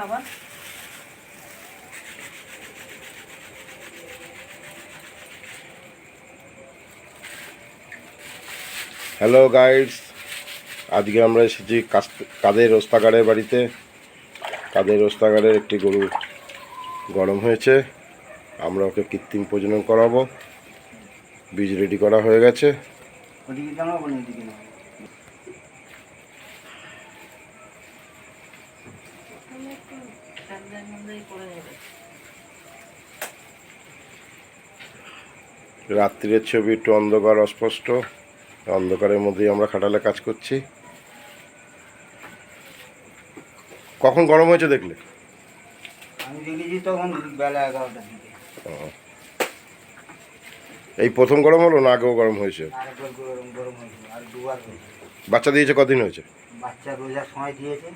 খাবার। Hello guides, আজকে আমরা এসেছি কাদের ওস্তাগারের বাড়িতে। কাদের ওস্তাগারের একটি গরু গরম হয়েছে, আমরা ওকে কৃত্রিম প্রজনন করাবো। বীজ রেডি করা হয়ে গেছে। রাত্রির ছবি একটু অন্ধকার, অস্পষ্ট, অন্ধকারের মধ্যেই আমরা খাটালে কাজ করছি। কখন গরম হয়েছে দেখলে? আমি দেখেছি তখন বেলা 11টার দিকে। এই প্রথম গরম হলো না আগেও গরম হয়েছে? আরেকবার গরম হয়েছে, আর দুবার হয়েছে। বাচ্চা দিয়েছে কদিন হয়েছে? বাচ্চা রোজার সময় দিয়েছে,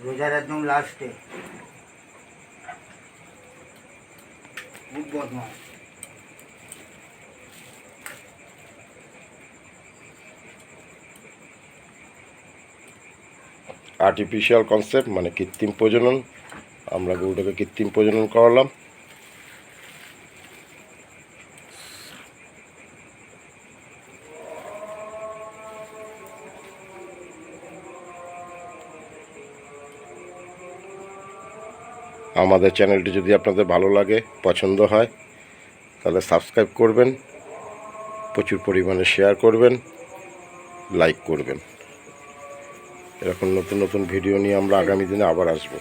রোজার একদম লাস্টে। খুব বদমাস। আর্টিফিশিয়াল কনসেপ্ট মানে কৃত্রিম প্রজনন। আমরা গরুটাকে কৃত্রিম প্রজনন করালাম। আমাদের চ্যানেলটি যদি আপনাদের ভালো লাগে, পছন্দ হয়, তাহলে সাবস্ক্রাইব করবেন, প্রচুর পরিমাণে শেয়ার করবেন, লাইক করবেন। এরকম নতুন নতুন ভিডিও নিয়ে আমরা আগামী দিনে আবার আসবো।